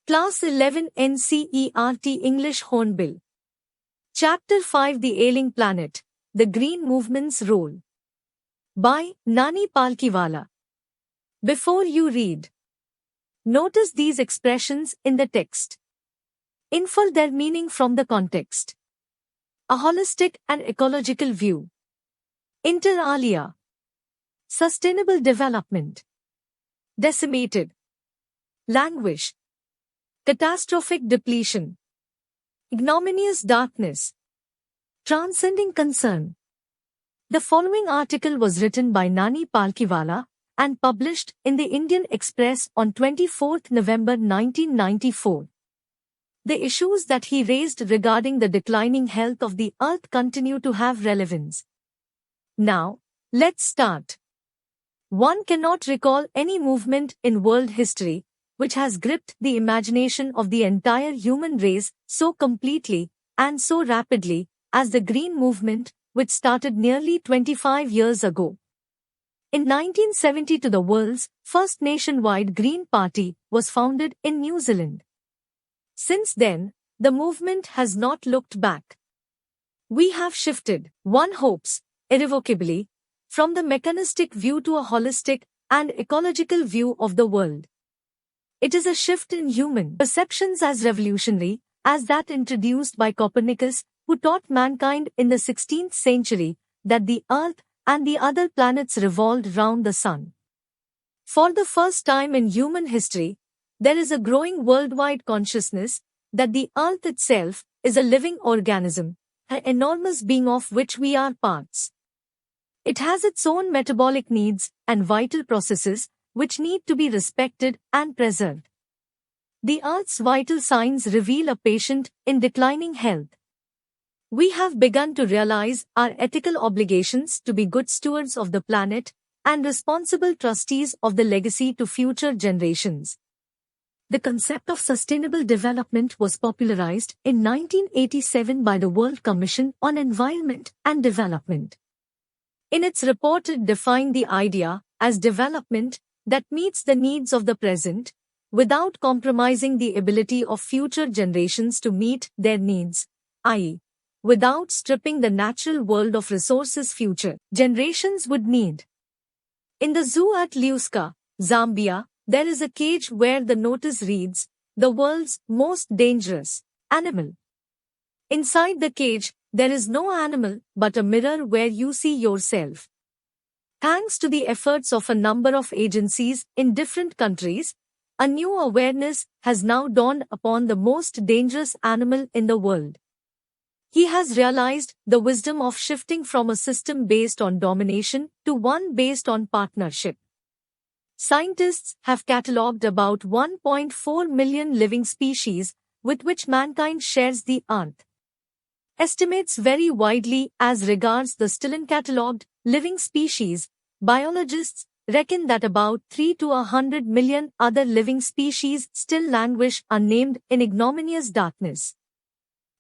Class 11 NCERT English Hornbill. Chapter 5 The Ailing Planet, The Green Movement's Role. By Nani Palkiwala. Before you read, notice these expressions in the text. Infer their meaning from the context. A holistic and ecological view. Inter alia. Sustainable development. Decimated. Languish. Catastrophic depletion. Ignominious darkness. Transcending concern. The following article was written by Nani Palkiwala and published in the Indian Express on 24 November 1994. The issues that he raised regarding the declining health of the earth continue to have relevance. Now, let's start. One cannot recall any movement in world history which has gripped the imagination of the entire human race so completely and so rapidly as the Green Movement, which started nearly 25 years ago. In 1970, the world's first nationwide Green Party was founded in New Zealand. Since then, the movement has not looked back. We have shifted, one hopes, irrevocably, from the mechanistic view to a holistic and ecological view of the world. It is a shift in human perceptions as revolutionary as that introduced by Copernicus, who taught mankind in the 16th century that the Earth and the other planets revolved round the Sun. For the first time in human history, there is a growing worldwide consciousness that the Earth itself is a living organism, an enormous being of which we are parts. It has its own metabolic needs and vital processes which need to be respected and preserved. The Earth's vital signs reveal a patient in declining health. We have begun to realize our ethical obligations to be good stewards of the planet and responsible trustees of the legacy to future generations. The concept of sustainable development was popularized in 1987 by the World Commission on Environment and Development. In its report, it defined the idea as development that meets the needs of the present, without compromising the ability of future generations to meet their needs, i.e., without stripping the natural world of resources future generations would need. In the zoo at Lusaka, Zambia, there is a cage where the notice reads, "The world's most dangerous animal." Inside the cage, there is no animal but a mirror where you see yourself. Thanks to the efforts of a number of agencies in different countries, a new awareness has now dawned upon the most dangerous animal in the world. He has realized the wisdom of shifting from a system based on domination to one based on partnership. Scientists have catalogued about 1.4 million living species with which mankind shares the earth. Estimates vary widely as regards the still uncatalogued living species. Biologists reckon that about 3 to 100 million other living species still languish unnamed in ignominious darkness.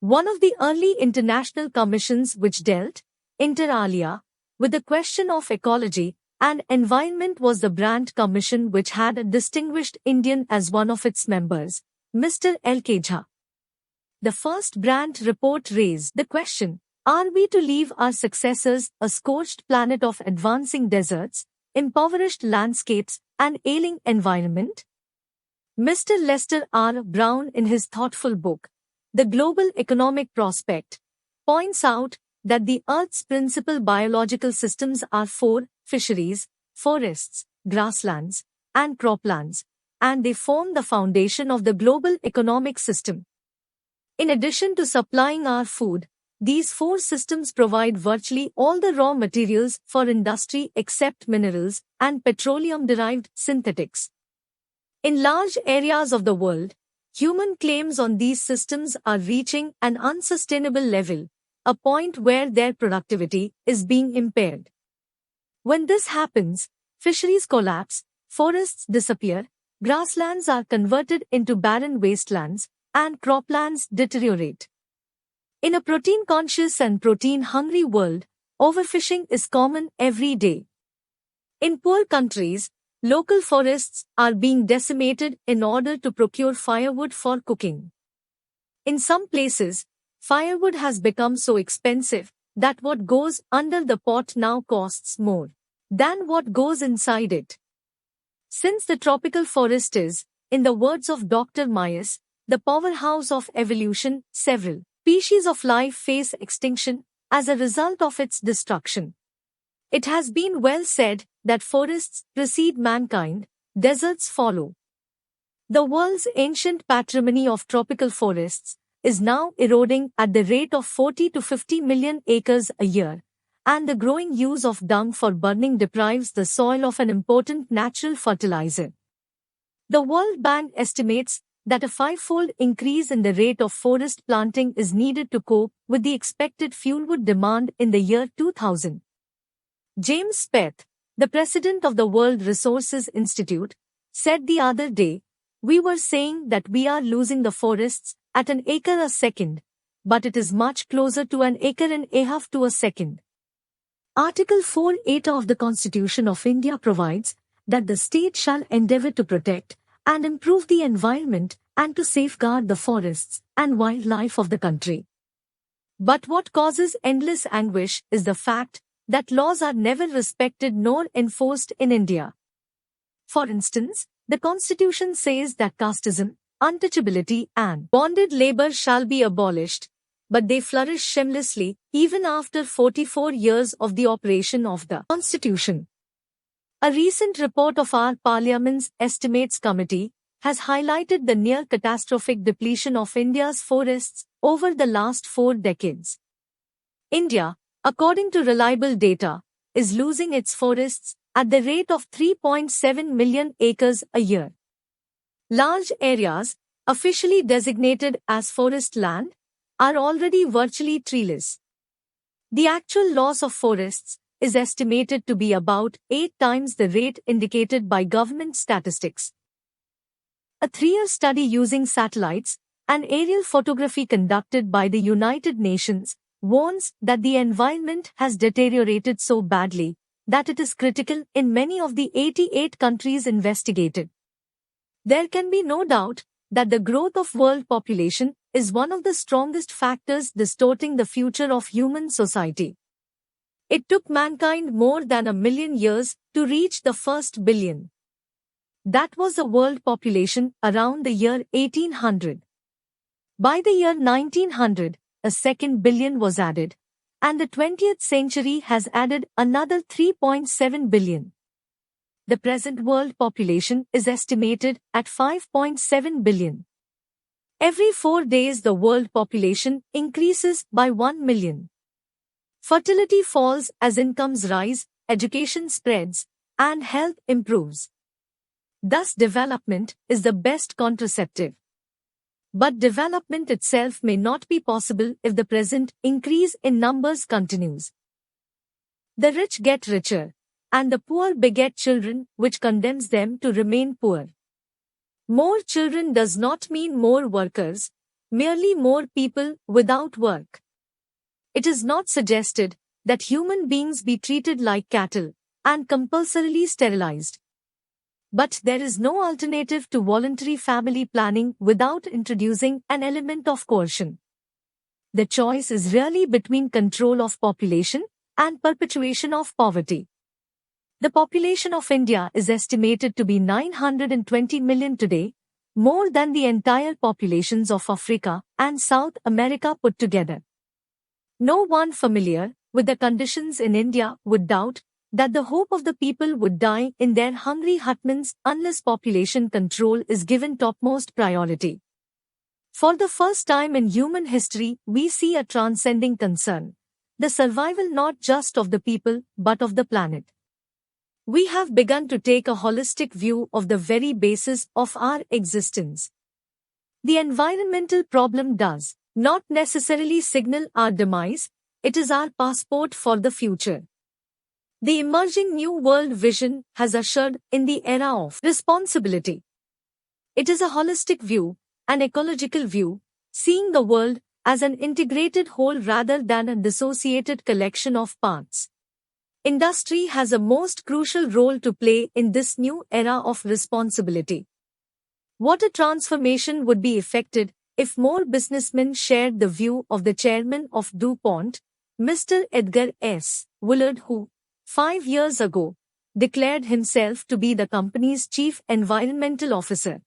One of the early international commissions which dealt, inter alia, with the question of ecology and environment was the Brandt Commission, which had a distinguished Indian as one of its members, Mr. L.K. Jha. The first Brandt report raised the question, are we to leave our successors a scorched planet of advancing deserts, impoverished landscapes, and ailing environment? Mr. Lester R. Brown, in his thoughtful book, The Global Economic Prospect, points out that the Earth's principal biological systems are four: fisheries, forests, grasslands, and croplands, and they form the foundation of the global economic system. In addition to supplying our food, these four systems provide virtually all the raw materials for industry except minerals and petroleum-derived synthetics. In large areas of the world, human claims on these systems are reaching an unsustainable level, a point where their productivity is being impaired. When this happens, fisheries collapse, forests disappear, grasslands are converted into barren wastelands, and croplands deteriorate. In a protein-conscious and protein-hungry world, overfishing is common every day. In poor countries, Local forests are being decimated in order to procure firewood for cooking. In some places, firewood has become so expensive that what goes under the pot now costs more than what goes inside it. Since the tropical forest is, in the words of Dr. Myers, the powerhouse of evolution, several species of life face extinction as a result of its destruction. It has been well said that forests precede mankind, deserts follow. The world's ancient patrimony of tropical forests is now eroding at the rate of 40 to 50 million acres a year, and the growing use of dung for burning deprives the soil of an important natural fertilizer. The World Bank estimates that a five-fold increase in the rate of forest planting is needed to cope with the expected fuelwood demand in the year 2000. James Speth, the president of the World Resources Institute, said the other day, "We were saying that we are losing the forests at an acre a second, but it is much closer to an acre and a half to a second." Article 4(8) of the Constitution of India provides that the state shall endeavour to protect and improve the environment and to safeguard the forests and wildlife of the country. But what causes endless anguish is the fact that laws are never respected nor enforced in India. For instance, the Constitution says that casteism, untouchability and bonded labour shall be abolished, but they flourish shamelessly even after 44 years of the operation of the Constitution. A recent report of our Parliament's Estimates Committee has highlighted the near catastrophic depletion of India's forests over the last 4 decades. India, according to reliable data, is losing its forests at the rate of 3.7 million acres a year. Large areas, officially designated as forest land, are already virtually treeless. The actual loss of forests is estimated to be about 8 times the rate indicated by government statistics. A 3-year study using satellites and aerial photography conducted by the United Nations warns that the environment has deteriorated so badly that it is critical in many of the 88 countries investigated. There can be no doubt that the growth of world population is one of the strongest factors distorting the future of human society. It took mankind more than 1 million years to reach the first billion. That was the world population around the year 1800. By the year 1900, a second billion was added, and the 20th century has added another 3.7 billion. The present world population is estimated at 5.7 billion. Every 4 days the world population increases by 1 million. Fertility falls as incomes rise, education spreads, and health improves. Thus development is the best contraceptive. But development itself may not be possible if the present increase in numbers continues. The rich get richer, and the poor beget children, which condemns them to remain poor. More children does not mean more workers, merely more people without work. It is not suggested that human beings be treated like cattle and compulsorily sterilized. But there is no alternative to voluntary family planning without introducing an element of coercion. The choice is really between control of population and perpetuation of poverty. The population of India is estimated to be 920 million today, more than the entire populations of Africa and South America put together. No one familiar with the conditions in India would doubt that the hope of the people would die in their hungry hutments unless population control is given topmost priority. For the first time in human history, we see a transcending concern, the survival not just of the people but of the planet. We have begun to take a holistic view of the very basis of our existence. The environmental problem does not necessarily signal our demise, it is our passport for the future. The emerging New World Vision has ushered in the era of responsibility. It is a holistic view, an ecological view, seeing the world as an integrated whole rather than a dissociated collection of parts. Industry has a most crucial role to play in this new era of responsibility. What a transformation would be effected if more businessmen shared the view of the chairman of DuPont, Mr. Edgar S. Woolard, who, 5 years ago, declared himself to be the company's chief environmental officer.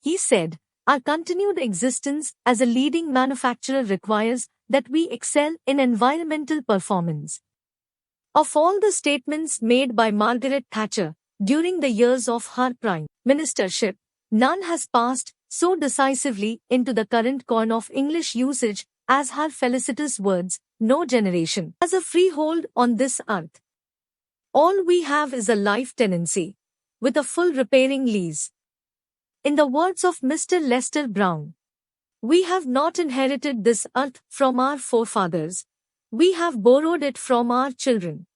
He said, "Our continued existence as a leading manufacturer requires that we excel in environmental performance." Of all the statements made by Margaret Thatcher during the years of her prime ministership, none has passed so decisively into the current coin of English usage as her felicitous words, "No generation has a freehold on this earth. All we have is a life tenancy, with a full repairing lease." In the words of Mr. Lester Brown, "We have not inherited this earth from our forefathers. We have borrowed it from our children."